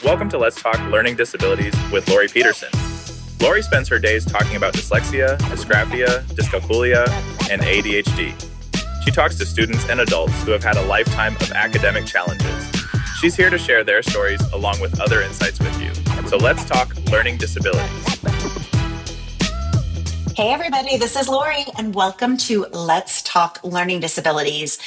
Welcome to Let's Talk Learning Disabilities with Laurie Peterson. Laurie spends her days talking about dyslexia, dysgraphia, dyscalculia, and ADHD. She talks to students and adults who have had a lifetime of academic challenges. She's here to share their stories along with other insights with you. So let's talk learning disabilities. Hey everybody, this is Laurie and welcome to Let's Talk Learning Disabilities.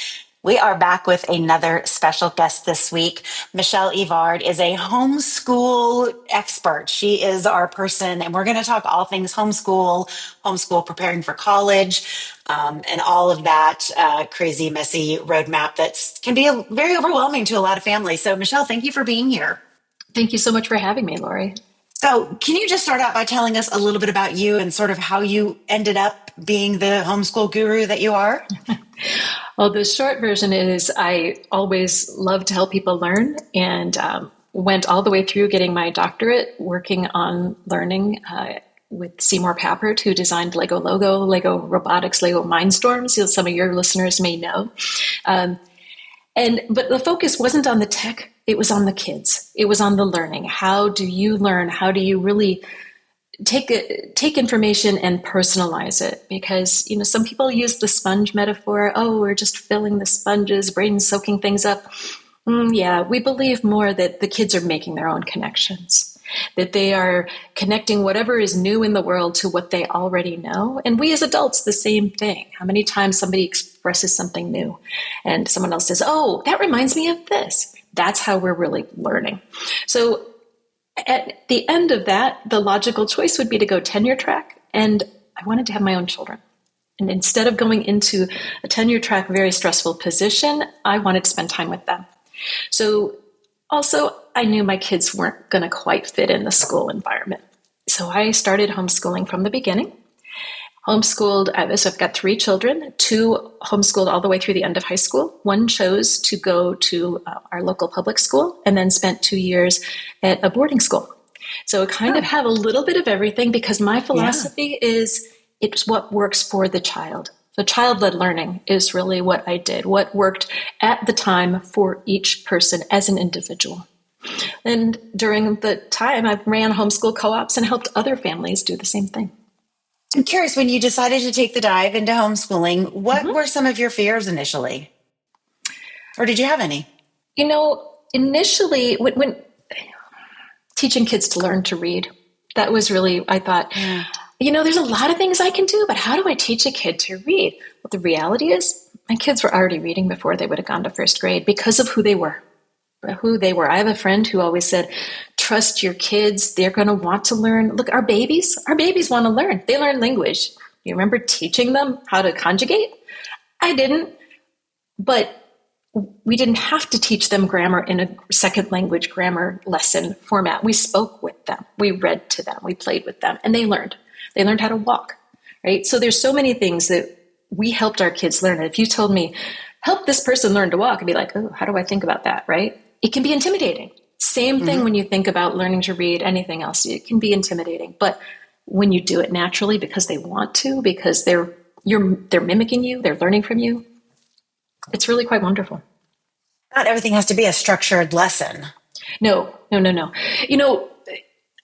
We are back with another special guest this week. Michele Evard is a homeschool expert. She is our person, and we're going to talk all things homeschool preparing for college, and all of that crazy, messy roadmap that can be very overwhelming to a lot of families. So, Michele, thank you for being here. Thank you so much for having me, Laurie. So, can you just start out by telling us a little bit about you and sort of how you ended up being the homeschool guru that you are? Well, the short version is I always loved to help people learn and went all the way through getting my doctorate working on learning with Seymour Papert, who designed Lego Logo, Lego Robotics, Lego Mindstorms, as some of your listeners may know. But the focus wasn't on the tech, it was on the kids. It was on the learning. How do you learn? How do you really take information and personalize it? Because, some people use the sponge metaphor. Oh, we're just filling the sponges, brain soaking things up. Yeah, we believe more that the kids are making their own connections, that they are connecting whatever is new in the world to what they already know. And we as adults, the same thing. How many times somebody expresses something new and someone else says, oh, that reminds me of this. That's how we're really learning. So at the end of that, the logical choice would be to go tenure track, and I wanted to have my own children. And instead of going into a tenure track, very stressful position, I wanted to spend time with them. So also, I knew my kids weren't going to quite fit in the school environment. So I started homeschooling from the beginning. Homeschooled, so I've got 3 children, 2 homeschooled all the way through the end of high school. 1 chose to go to our local public school and then spent 2 years at a boarding school. So I kind of have a little bit of everything because my philosophy is it's what works for the child. So child-led learning is really what I did, what worked at the time for each person as an individual. And during the time, I ran homeschool co-ops and helped other families do the same thing. I'm curious, when you decided to take the dive into homeschooling, what were some of your fears initially? Or did you have any? Initially, when teaching kids to learn to read, that was really, I thought, there's a lot of things I can do, but how do I teach a kid to read? Well, the reality is my kids were already reading before they would have gone to first grade because of who they were. I have a friend who always said, trust your kids. They're going to want to learn. Look, our babies want to learn. They learn language. You remember teaching them how to conjugate? I didn't, but we didn't have to teach them grammar in a second language grammar lesson format. We spoke with them. We read to them. We played with them, and they learned. They learned how to walk, right? So there's so many things that we helped our kids learn. And if you told me, help this person learn to walk, I'd be like, oh, how do I think about that, right? It can be intimidating. Same thing when you think about learning to read, anything else, it can be intimidating. But when you do it naturally because they want to, because they're mimicking you, they're learning from you, it's really quite wonderful. Not everything has to be a structured lesson. No.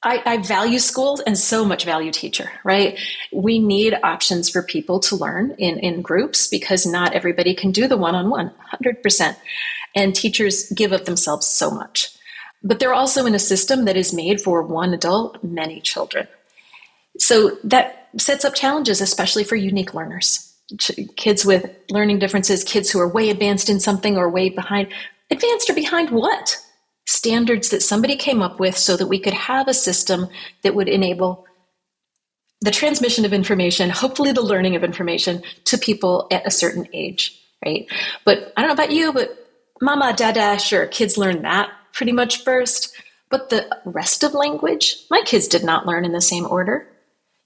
I value schools and so much value teacher, right? We need options for people to learn in groups because not everybody can do the one-on-one, 100%. And teachers give of themselves so much. But they're also in a system that is made for one adult, many children. So that sets up challenges, especially for unique learners. Kids with learning differences, kids who are way advanced in something or way behind. Advanced or behind what? Standards that somebody came up with so that we could have a system that would enable the transmission of information, hopefully the learning of information to people at a certain age, right? But I don't know about you, but mama, dada, sure, kids learn that pretty much first. But the rest of language, my kids did not learn in the same order.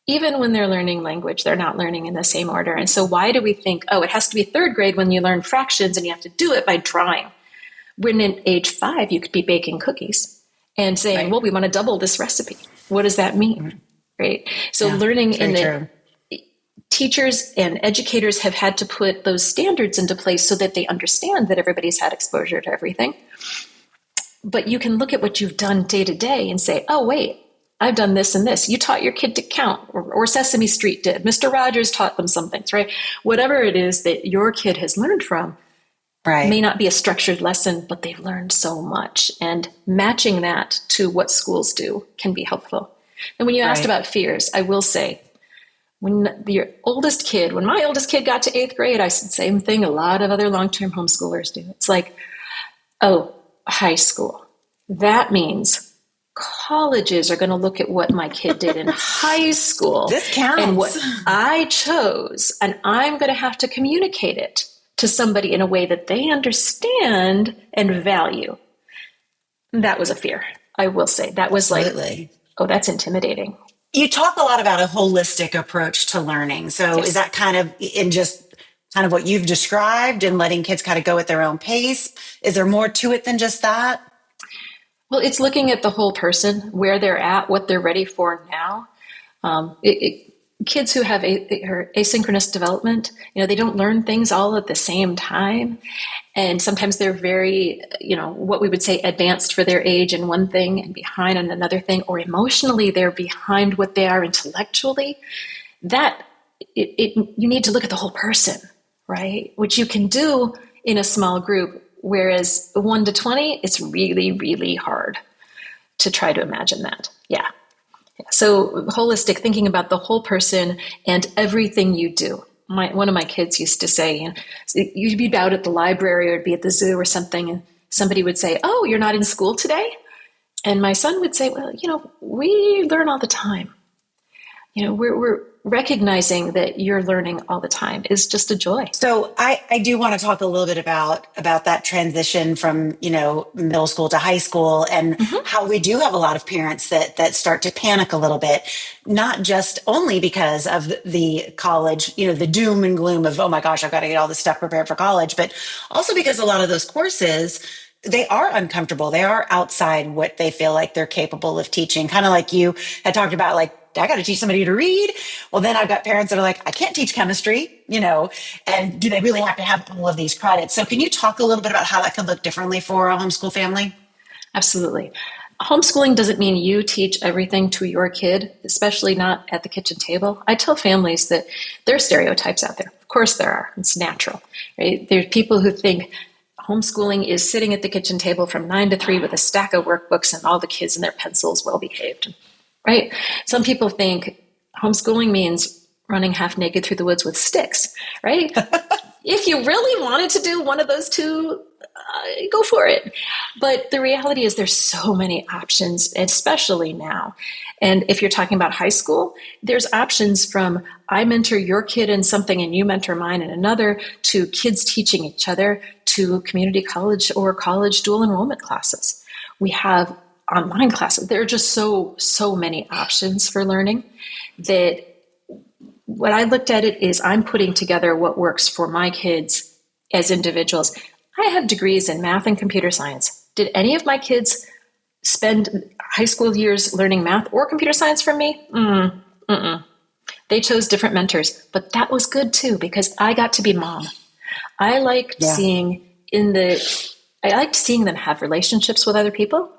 Even when they're learning language, they're not learning in the same order. And so why do we think, it has to be 3rd grade when you learn fractions and you have to do it by drawing? When at age 5, you could be baking cookies and saying, well, we want to double this recipe. What does that mean? Right? So learning in the teachers and educators have had to put those standards into place so that they understand that everybody's had exposure to everything. But you can look at what you've done day to day and say, oh, wait, I've done this and this. You taught your kid to count, or Sesame Street did. Mr. Rogers taught them some things, right? Whatever it is that your kid has learned from may not be a structured lesson, but they've learned so much. And matching that to what schools do can be helpful. And when you asked about fears, I will say, when my oldest kid got to 8th grade, I said the same thing a lot of other long-term homeschoolers do. It's like, oh, high school. That means colleges are going to look at what my kid did in high school. This counts. And what I chose, and I'm going to have to communicate it to somebody in a way that they understand and value. That was a fear. I will say that was Absolutely. like, oh, that's intimidating. You talk a lot about a holistic approach to learning. So Yes. Is that kind of in just kind of what you've described and letting kids kind of go at their own pace? Is there more to it than just that? Well, it's looking at the whole person, where they're at, what they're ready for now. Kids who have asynchronous development, they don't learn things all at the same time. And sometimes they're very, what we would say advanced for their age in one thing and behind on another thing, or emotionally they're behind what they are intellectually. You need to look at the whole person, right? Which you can do in a small group, whereas 1 to 20, it's really, really hard to try to imagine that. Yeah. So holistic, thinking about the whole person and everything you do. One of my kids used to say, you'd be out at the library or be at the zoo or something, and somebody would say, oh, you're not in school today? And my son would say, well, we learn all the time. We're recognizing that you're learning all the time is just a joy. So I do want to talk a little bit about that transition from, middle school to high school, and how we do have a lot of parents that start to panic a little bit, not just only because of the college, the doom and gloom of, oh my gosh, I've got to get all this stuff prepared for college, but also because a lot of those courses, they are uncomfortable. They are outside what they feel like they're capable of teaching. Kind of like you had talked about, like, I got to teach somebody to read. Well, then I've got parents that are like, I can't teach chemistry, and do they really have to have all of these credits? So can you talk a little bit about how that could look differently for a homeschool family? Absolutely. Homeschooling doesn't mean you teach everything to your kid, especially not at the kitchen table. I tell families that there are stereotypes out there. Of course there are. It's natural, right? There's people who think homeschooling is sitting at the kitchen table from 9 to 3 with a stack of workbooks and all the kids and their pencils well behaved. Right? Some people think homeschooling means running half naked through the woods with sticks, right? If you really wanted to do one of those two, go for it. But the reality is there's so many options, especially now. And if you're talking about high school, there's options from I mentor your kid in something and you mentor mine in another, to kids teaching each other, to community college or college dual enrollment classes. We have online classes. There are just so many options for learning that what I looked at it is I'm putting together what works for my kids as individuals. I have degrees in math and computer science. Did any of my kids spend high school years learning math or computer science from me? They chose different mentors, but that was good too, because I got to be mom. I liked seeing them have relationships with other people.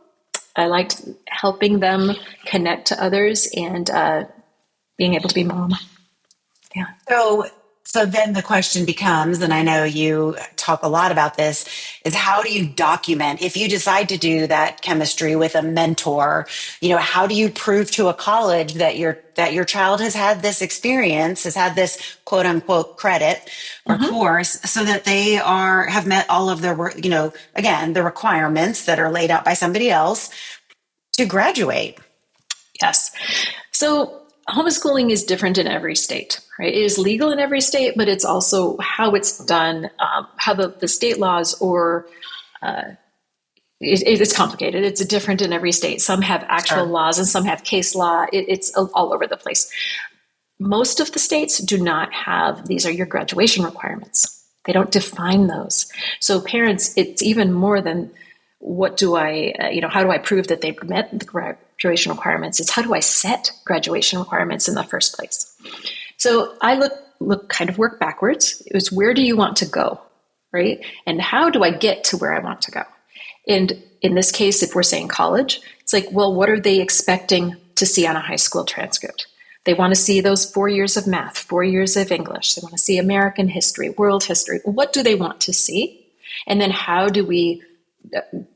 I liked helping them connect to others and being able to be mom. Yeah. So then the question becomes, and I know you talk a lot about this, is how do you document if you decide to do that chemistry with a mentor? How do you prove to a college that your child has had this experience, has had this quote unquote credit or course, so that they have met all of their work, again, the requirements that are laid out by somebody else to graduate? Yes. So homeschooling is different in every state, right? It is legal in every state, but it's also how it's done, how the state laws it's complicated. It's different in every state. Some have actual laws and some have case law. It's all over the place. Most of the states do not have, these are your graduation requirements. They don't define those. So parents, it's even more than how do I prove that they've met the graduation requirements? It's how do I set graduation requirements in the first place? So I work backwards. It was, where do you want to go, right? And how do I get to where I want to go? And in this case, if we're saying college, it's like, well, what are they expecting to see on a high school transcript? They want to see those 4 years of math, 4 years of English. They want to see American history, world history. What do they want to see? And then how do we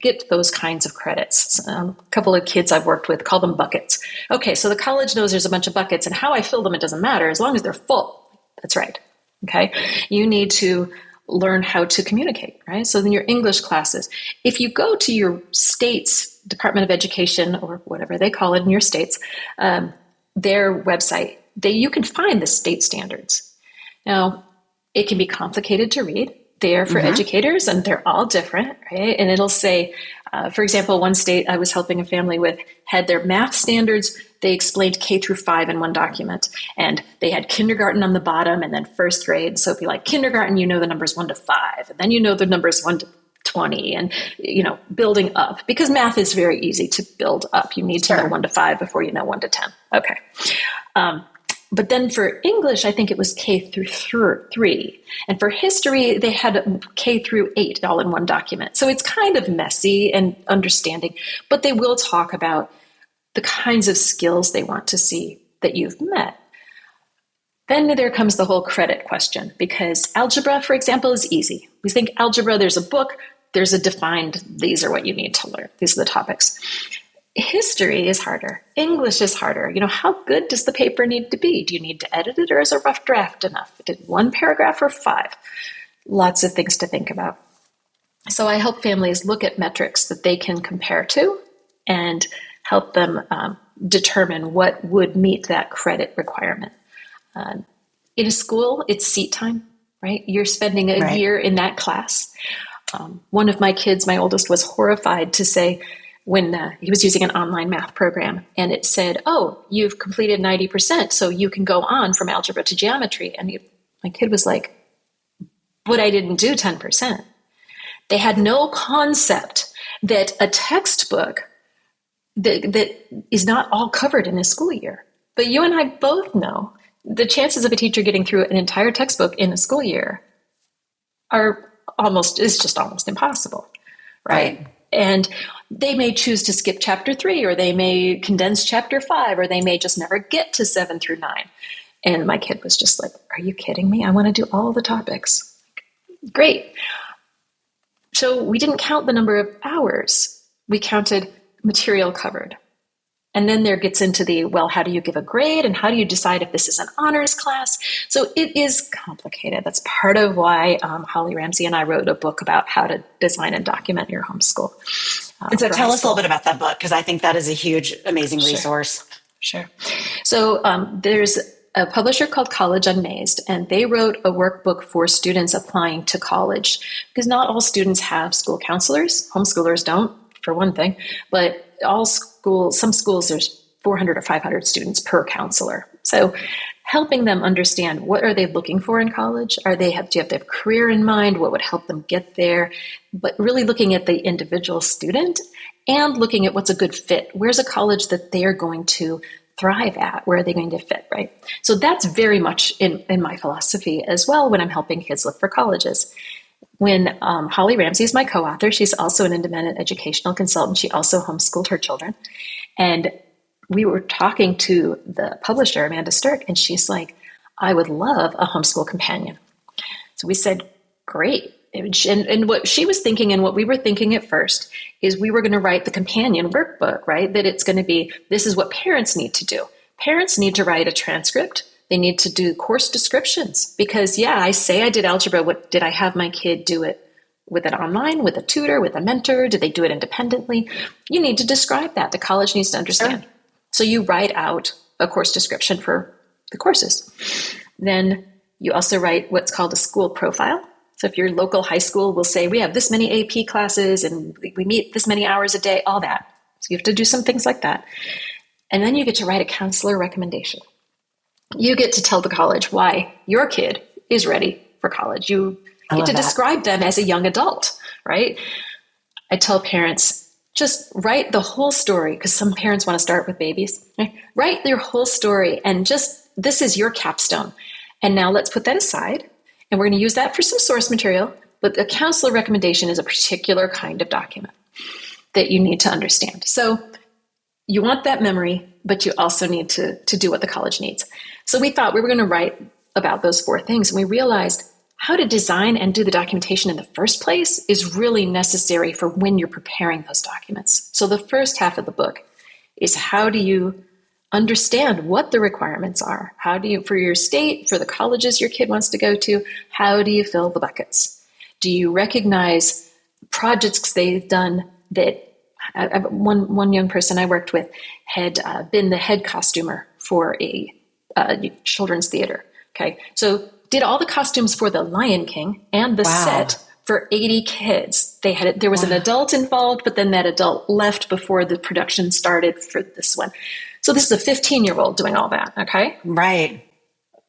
get those kinds of credits? A couple of kids I've worked with call them buckets. Okay, so the college knows there's a bunch of buckets, and how I fill them, it doesn't matter as long as they're full. That's right. Okay, you need to learn how to communicate, right? So in your English classes, if you go to your state's Department of Education or whatever they call it in your states, their website, you can find the state standards. Now, it can be complicated to read. They're for educators, and they're all different, right? And it'll say, for example, one state I was helping a family with had their math standards. They explained K through 5 in one document, and they had kindergarten on the bottom and then first grade. So if you like kindergarten, you know the numbers 1 to 5, and then you know the numbers 1 to 20, and building up, because math is very easy to build up. You need to know 1 to 5 before you know 1 to 10. Okay. But then for English, I think it was K through 3. And for history, they had K through 8 all in one document. So it's kind of messy and understanding, but they will talk about the kinds of skills they want to see that you've met. Then there comes the whole credit question, because algebra, for example, is easy. We think algebra, there's a book, there's a defined, these are what you need to learn. These are the topics. History is harder. English is harder. How good does the paper need to be? Do you need to edit it, or is a rough draft enough? Did 1 paragraph or 5? Lots of things to think about. So I help families look at metrics that they can compare to and help them determine what would meet that credit requirement. In a school, it's seat time, right? You're spending a year in that class. One of my kids, my oldest, was horrified to say, when he was using an online math program, and it said, oh, you've completed 90%, so you can go on from algebra to geometry. And my kid was like, but I didn't do 10%. They had no concept that a textbook that is not all covered in a school year. But you and I both know the chances of a teacher getting through an entire textbook in a school year is just almost impossible, right? And they may choose to skip chapter 3, or they may condense chapter 5, or they may just never get to 7 through 9. And my kid was just like, are you kidding me? I want to do all the topics. Great. So we didn't count the number of hours. We counted material covered. And then there gets into how do you give a grade, and how do you decide if this is an honors class? So it is complicated. That's part of why Holly Ramsey and I wrote a book about how to design and document your homeschool. And so tell us a little bit about that book, because I think that is a huge, amazing resource. Sure. So there's a publisher called College Unmazed, and they wrote a workbook for students applying to college, because not all students have school counselors. Homeschoolers don't, for one thing, but some schools, there's 400 or 500 students per counselor. So helping them understand, what are they looking for in college? Do you have their career in mind? What would help them get there? But really looking at the individual student and looking at what's a good fit. Where's a college that they're going to thrive at? Where are they going to fit, right? So that's very much in my philosophy as well when I'm helping kids look for colleges. When Holly Ramsey is my co-author, she's also an independent educational consultant. She also homeschooled her children. And we were talking to the publisher, Amanda Stirk, and she's like, I would love a homeschool companion. So we said, great. And what she was thinking and what we were thinking at first is we were going to write the companion workbook, right? That it's going to be, this is what parents need to do. Parents need to write a transcript. They need to do course descriptions, because I say I did algebra. What did I have my kid do it with it online, with a tutor, with a mentor? Did they do it independently? You need to describe that. The college needs to understand. Sure. So you write out a course description for the courses. Then you also write what's called a school profile. So if your local high school will say, we have this many AP classes and we meet this many hours a day, all that. So you have to do some things like that. And then you get to write a counselor recommendation. You get to tell the college why your kid is ready for college. You get to describe them as a young adult, right? I tell parents, just write the whole story, because some parents want to start with babies. Right? Write your whole story, and this is your capstone. And now let's put that aside, and we're going to use that for some source material, but the counselor recommendation is a particular kind of document. that you need to understand. So you want that memory, but you also need to do what the college needs. So we thought we were going to write about those 4 things. And we realized how to design and do the documentation in the first place is really necessary for when you're preparing those documents. So the first half of the book is how do you understand what the requirements are? How do you, for your state, for the colleges your kid wants to go to, how do you fill the buckets? Do you recognize projects they've done that one young person I worked with had been the head costumer for a children's theater. Okay, so did all the costumes for the Lion King and the set for 80 kids. There was an adult involved, but then that adult left before the production started for this one. So this is a 15-year-old doing all that. Okay, right.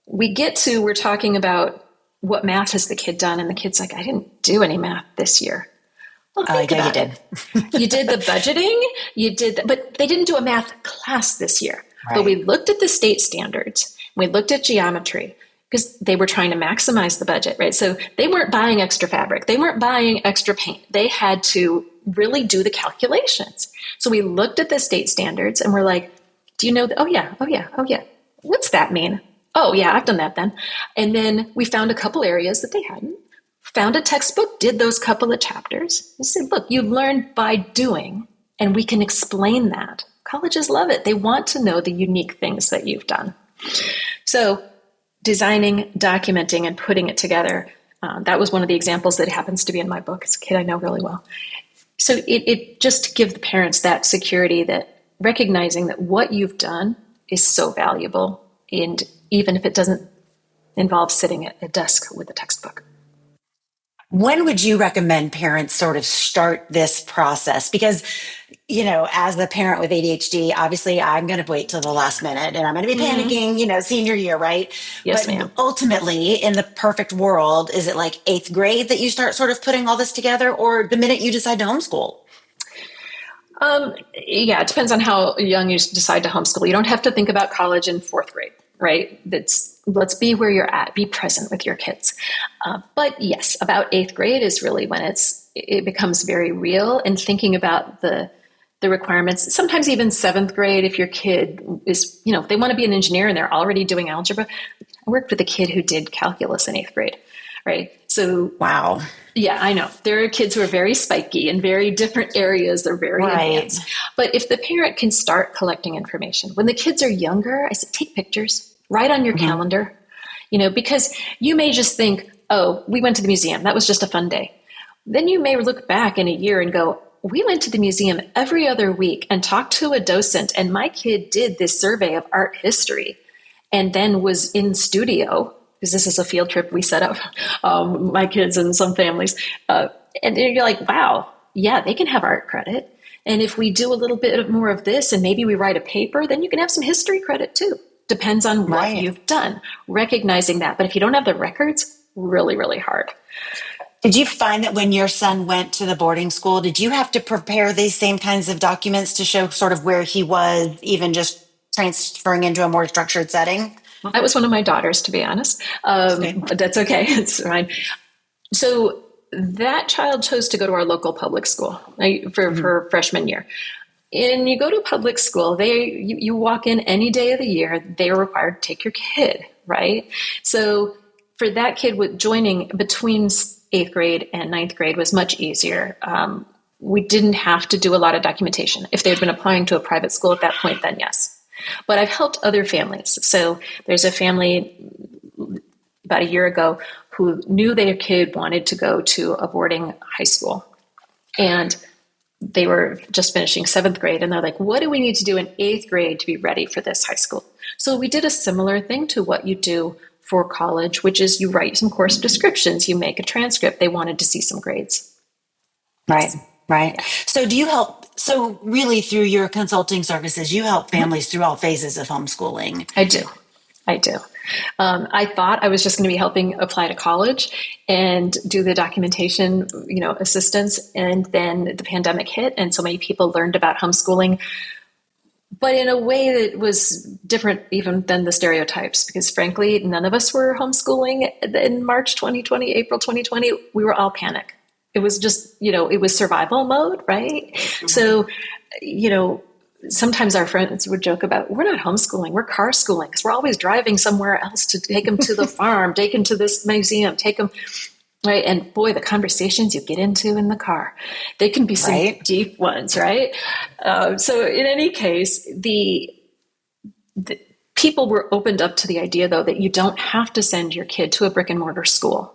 We're talking about what math has the kid done, and the kid's like, I didn't do any math this year. Well, think about it. You did the budgeting, but they didn't do a math class this year. Right. But we looked at the state standards. We looked at geometry because they were trying to maximize the budget, right? So they weren't buying extra fabric. They weren't buying extra paint. They had to really do the calculations. So we looked at the state standards and we're like, do you know that? Oh yeah. What's that mean? Oh yeah, I've done that then. And then we found a couple areas that they hadn't. Found a textbook, did those couple of chapters, and said, look, you learn by doing, and we can explain that. Colleges love it. They want to know the unique things that you've done. So designing, documenting, and putting it together, that was one of the examples that happens to be in my book. It's a kid I know really well. So it just to give the parents that security, that recognizing that what you've done is so valuable, and even if it doesn't involve sitting at a desk with a textbook. When would you recommend parents sort of start this process? Because, as the parent with ADHD, obviously I'm going to wait till the last minute and I'm going to be panicking, senior year, right? Yes, but ma'am. Ultimately, in the perfect world, is it like 8th grade that you start sort of putting all this together, or the minute you decide to homeschool? Yeah, it depends on how young you decide to homeschool. You don't have to think about college in 4th grade, right? Let's be where you're at, be present with your kids. But yes, about 8th grade is really when it becomes very real, and thinking about the requirements. Sometimes even 7th grade, if your kid is, they want to be an engineer and they're already doing algebra. I worked with a kid who did calculus in 8th grade, right? So wow. Yeah, I know. There are kids who are very spiky in very different areas. They're very advanced. But if the parent can start collecting information, when the kids are younger, I said, take pictures, write on your calendar, because you may just think, oh, we went to the museum. That was just a fun day. Then you may look back in a year and go, we went to the museum every other week and talked to a docent, and my kid did this survey of art history and then was in studio, because this is a field trip we set up, my kids and some families. And you're like, wow, yeah, they can have art credit. And if we do a little bit more of this and maybe we write a paper, then you can have some history credit too. Depends on what you've done, recognizing that. But if you don't have the records, really, really hard. Did you find that when your son went to the boarding school, did you have to prepare these same kinds of documents to show sort of where he was, even just transferring into a more structured setting? That was one of my daughters, to be honest. But that's okay. It's fine. So that child chose to go to our local public school for freshman year. And you go to public school, you walk in any day of the year, they are required to take your kid, right? So for that kid, with joining between 8th grade and 9th grade was much easier. We didn't have to do a lot of documentation. If they'd been applying to a private school at that point, then yes. But I've helped other families. So there's a family about a year ago who knew their kid wanted to go to a boarding high school. And they were just finishing 7th grade. And they're like, what do we need to do in 8th grade to be ready for this high school? So we did a similar thing to what you do for college, which is you write some course descriptions, you make a transcript. They wanted to see some grades. Right. Yeah. So do you help? So really through your consulting services, you help families through all phases of homeschooling. I do. I thought I was just going to be helping apply to college and do the documentation, assistance. And then the pandemic hit and so many people learned about homeschooling, but in a way that was different even than the stereotypes, because frankly, none of us were homeschooling in March 2020, April 2020. We were all panicked. It was just, it was survival mode, right? So, sometimes our friends would joke about, we're not homeschooling, we're car schooling, because we're always driving somewhere else to take them to the farm, take them to this museum, take them, right? And boy, the conversations you get into in the car, they can be some Right. deep ones, right? So in any case, the people were opened up to the idea, though, that you don't have to send your kid to a brick and mortar school.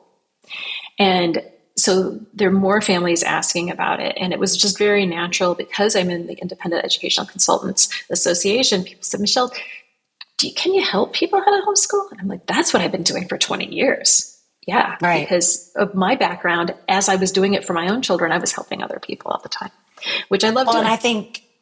And so there are more families asking about it. And it was just very natural, because I'm in the Independent Educational Consultants Association. People said, Michele, can you help people how to homeschool? And I'm like, that's what I've been doing for 20 years. Yeah, Right. because of my background, as I was doing it for my own children, I was helping other people all the time, which I love doing.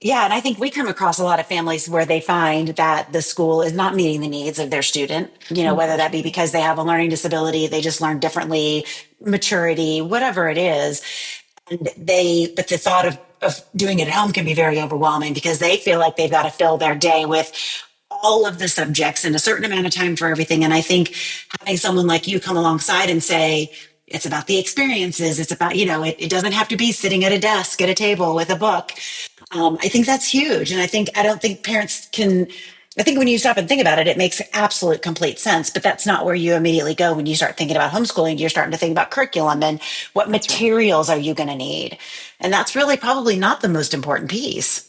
And I think we come across a lot of families where they find that the school is not meeting the needs of their student, whether that be because they have a learning disability, they just learn differently, maturity, whatever it is. But the thought of doing it at home can be very overwhelming, because they feel like they've got to fill their day with all of the subjects and a certain amount of time for everything. And I think having someone like you come alongside and say, it's about the experiences. It's about, it doesn't have to be sitting at a desk at a table with a book. I think that's huge. And I don't think parents can, I think when you stop and think about it, it makes absolute complete sense, but that's not where you immediately go. When you start thinking about homeschooling, you're starting to think about curriculum and what materials are you going to need? And that's really probably not the most important piece.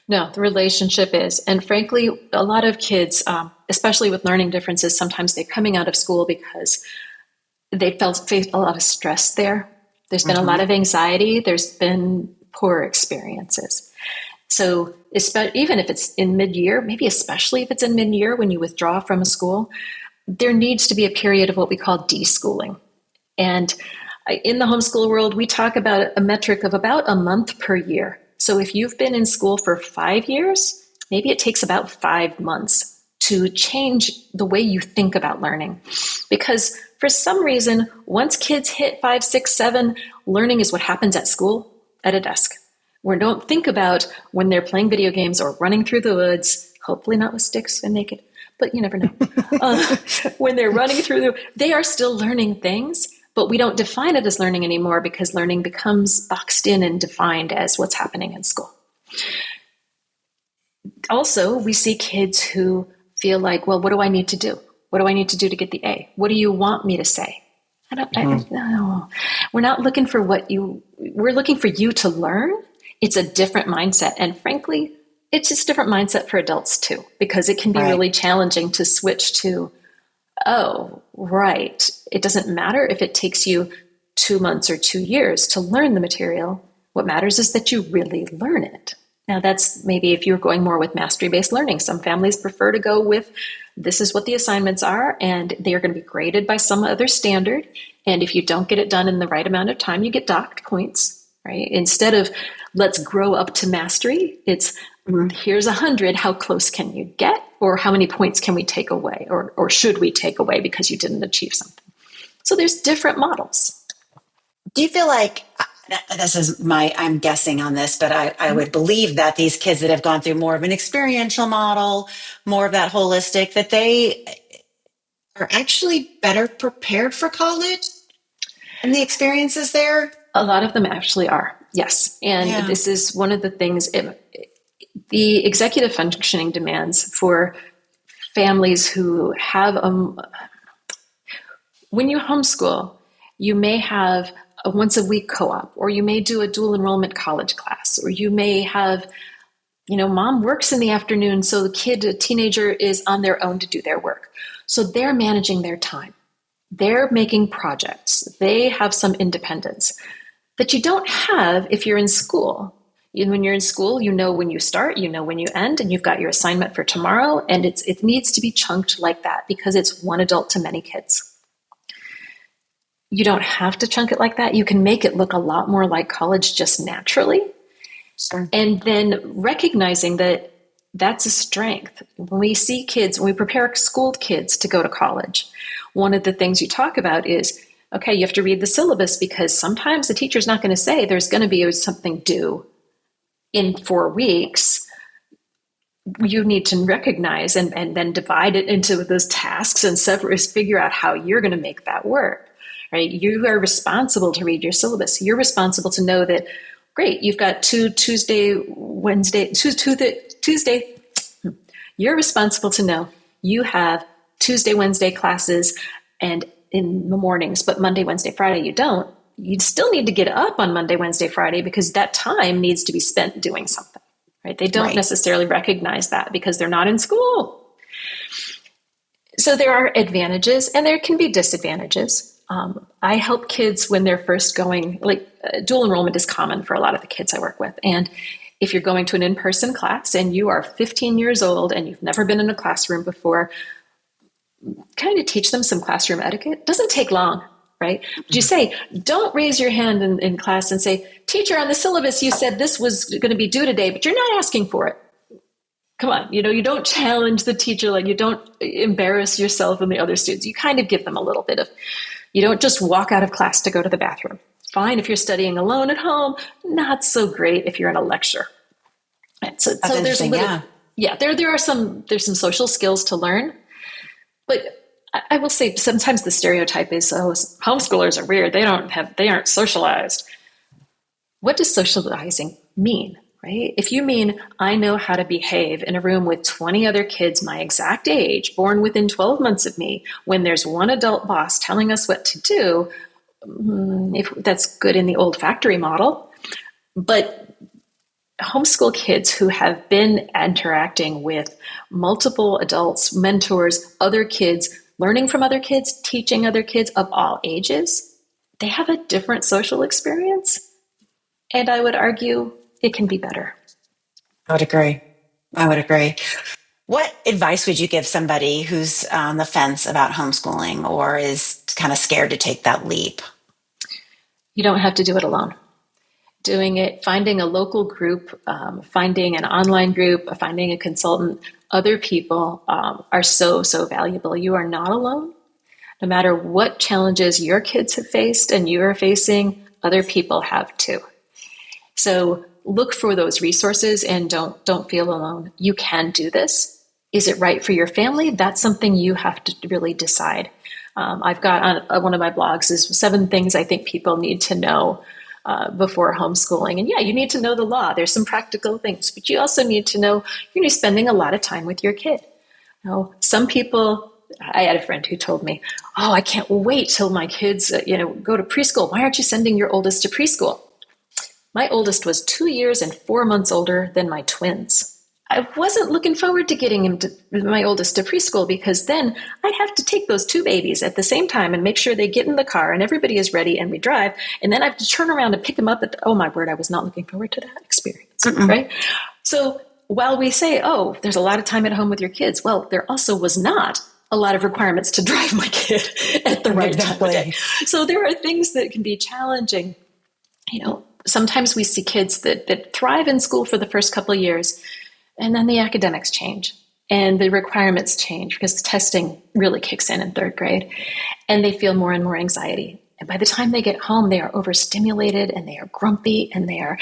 No, the relationship is. And frankly, a lot of kids, especially with learning differences, sometimes they're coming out of school because they faced a lot of stress there. There's been a lot of anxiety. There's been poor experiences. So even if it's in mid-year, maybe especially if it's in mid-year when you withdraw from a school, there needs to be a period of what we call deschooling. And in the homeschool world, we talk about a metric of about a month per year. So if you've been in school for 5 years, maybe it takes about 5 months to change the way you think about learning. Because for some reason, once kids hit 5, 6, 7, learning is what happens at school at a desk. We don't think about when they're playing video games or running through the woods, hopefully not with sticks and naked, but you never know. When they're running through, they are still learning things, but we don't define it as learning anymore, because learning becomes boxed in and defined as what's happening in school. Also, we see kids who feel like, well, what do I need to do? What do I need to do to get the A? What do you want me to say? No. We're not looking for we're looking for you to learn. It's a different mindset. And frankly, it's just a different mindset for adults too, because it can be really challenging to switch to, oh, right. It doesn't matter if it takes you 2 months or 2 years to learn the material. What matters is that you really learn it. Now, that's maybe if you're going more with mastery-based learning. Some families prefer to go with, this is what the assignments are, and they are going to be graded by some other standard. And if you don't get it done in the right amount of time, you get docked points, right? Instead of, let's grow up to mastery, it's, here's 100, how close can you get? Or how many points can we take away? Or should we take away because you didn't achieve something? So there's different models. Do you feel like, I'm guessing on this, but I would believe that these kids that have gone through more of an experiential model, more of that holistic, that they are actually better prepared for college and the experiences there? A lot of them actually are, yes. And this is one of the things, the executive functioning demands for families who have, when you homeschool, you may have a once a week co-op, or you may do a dual enrollment college class, or you may have, mom works in the afternoon, so a teenager is on their own to do their work. So they're managing their time. They're making projects. They have some independence that you don't have if you're in school. When you're in school, you know when you start, you know when you end, and you've got your assignment for tomorrow, and it needs to be chunked like that because it's one adult to many kids. You don't have to chunk it like that. You can make it look a lot more like college just naturally. Sure. And then recognizing that that's a strength. When we see kids, when we prepare schooled kids to go to college, one of the things you talk about is, okay, you have to read the syllabus, because sometimes the teacher's not going to say there's going to be something due in 4 weeks. You need to recognize and then divide it into those tasks and figure out how you're going to make that work. right? You are responsible to read your syllabus. You're responsible to know that, great, you've got Tuesday. You're responsible to know you have Tuesday, Wednesday classes and in the mornings, but Monday, Wednesday, Friday, you don't. You still need to get up on Monday, Wednesday, Friday, because that time needs to be spent doing something, right? They don't necessarily recognize that because they're not in school. So there are advantages and there can be disadvantages. I help kids when they're first going, dual enrollment is common for a lot of the kids I work with. And if you're going to an in-person class and you are 15 years old and you've never been in a classroom before, kind of teach them some classroom etiquette. It doesn't take long, right? But you say, don't raise your hand in class and say, teacher, on the syllabus, you said this was going to be due today, but you're not asking for it. Come on, you don't challenge the teacher, you don't embarrass yourself and the other students. You kind of give them a little bit of, you don't just walk out of class to go to the bathroom. Fine if you're studying alone at home, not so great if you're in a lecture. And so there's a little, there's some social skills to learn. But I will say sometimes the stereotype is, homeschoolers are weird. They aren't socialized. What does socializing mean, right? If you mean, I know how to behave in a room with 20 other kids my exact age, born within 12 months of me, when there's one adult boss telling us what to do, if that's good in the old factory model. But homeschool kids who have been interacting with multiple adults, mentors, other kids, learning from other kids, teaching other kids of all ages, they have a different social experience. And I would argue it can be better. I would agree. What advice would you give somebody who's on the fence about homeschooling or is kind of scared to take that leap? You don't have to do it alone. Doing it, finding a local group, finding an online group, finding a consultant, other people are so valuable. You are not alone. No matter what challenges your kids have faced and you are facing, other people have too. So look for those resources and don't feel alone. You can do this. Is it right for your family? That's something you have to really decide. I've got on one of my blogs is 7 things I think people need to know before homeschooling. And you need to know the law. There's some practical things, but you also need to know you're going to be spending a lot of time with your kid. Some people, I had a friend who told me, I can't wait till my kids, go to preschool. Why aren't you sending your oldest to preschool? My oldest was 2 years and 4 months older than my twins. I wasn't looking forward to getting my oldest to preschool because then I'd have to take those 2 babies at the same time and make sure they get in the car and everybody is ready and we drive. And then I have to turn around and pick them up oh my word, I was not looking forward to that experience, right? So while we say, there's a lot of time at home with your kids, well, there also was not a lot of requirements to drive my kid at the right time of day. So there are things that can be challenging. Sometimes we see kids that thrive in school for the first couple of years, and then the academics change and the requirements change because the testing really kicks in 3rd grade and they feel more and more anxiety. And by the time they get home, they are overstimulated and they are grumpy and they are,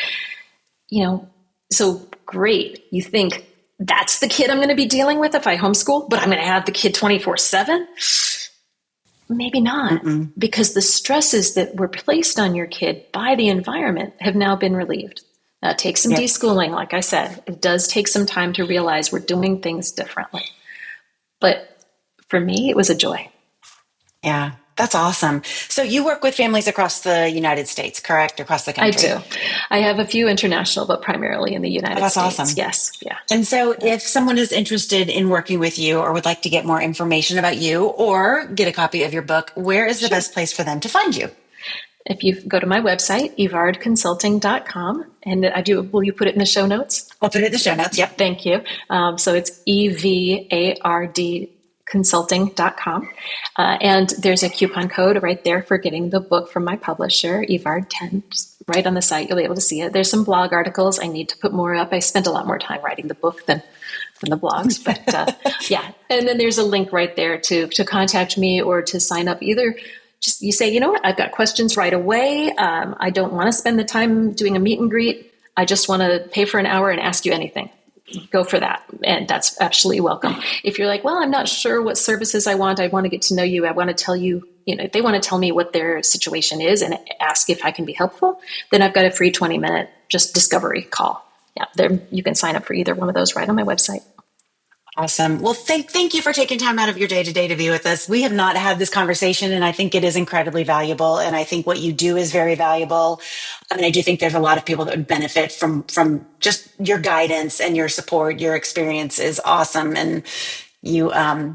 so great. You think that's the kid I'm going to be dealing with if I homeschool, but I'm going to have the kid 24/7. Maybe not, because the stresses that were placed on your kid by the environment have now been relieved. Now, it takes some deschooling, like I said. It does take some time to realize we're doing things differently. But for me, it was a joy. Yeah, that's awesome. So you work with families across the United States, correct? Across the country? I do. I have a few international, but primarily in the United States. That's awesome. Yes. Yeah. And so if someone is interested in working with you or would like to get more information about you or get a copy of your book, where is the best place for them to find you? If you go to my website, evardconsulting.com, and will you put it in the show notes? I'll put it in the show notes. Yep. Thank you. So it's EVARD consulting.com. And there's a coupon code right there for getting the book from my publisher, Evard10. Right on the site, you'll be able to see it. There's some blog articles. I need to put more up. I spent a lot more time writing the book than the blogs, but And then there's a link right there to contact me or to sign up. Either just you say, what, I've got questions right away. I don't want to spend the time doing a meet and greet. I just want to pay for an hour and ask you anything. Go for that. And that's absolutely welcome. If you're like, well, I'm not sure what services I want to get to know you. I want to tell you if they want to tell me what their situation is and ask if I can be helpful, then I've got a free 20-minute just discovery call. Yeah, you can sign up for either one of those right on my website. Awesome. Well, thank you for taking time out of your day to be with us. We have not had this conversation, and I think it is incredibly valuable. And I think what you do is very valuable. I mean, I do think there's a lot of people that would benefit from just your guidance and your support. Your experience is awesome. And you,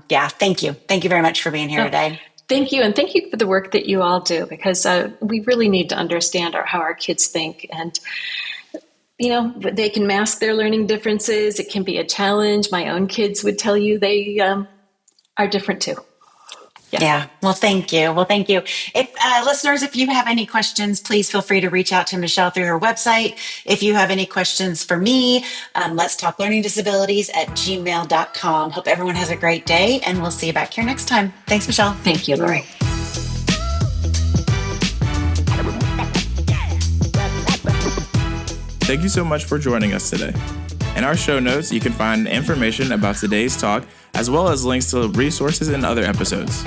thank you. Thank you very much for being here today. Thank you. And thank you for the work that you all do, because we really need to understand how our kids think. And they can mask their learning differences. It can be a challenge. My own kids would tell you they are different too. Yeah. Well, thank you. If listeners, if you have any questions, please feel free to reach out to Michele through her website. If you have any questions for me, let's talk learningdisabilities@gmail.com. Hope everyone has a great day, and we'll see you back here next time. Thanks, Michele. Thank you, Laurie. Thank you so much for joining us today. In our show notes, you can find information about today's talk, as well as links to resources and other episodes.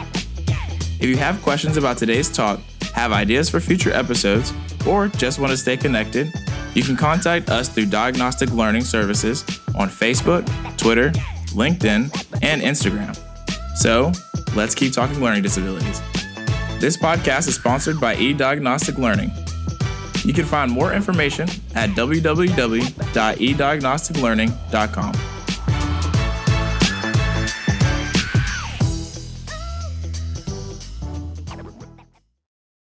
If you have questions about today's talk, have ideas for future episodes, or just want to stay connected, you can contact us through Diagnostic Learning Services on Facebook, Twitter, LinkedIn, and Instagram. So, let's keep talking learning disabilities. This podcast is sponsored by eDiagnostic Learning. You can find more information at www.ediagnosticlearning.com.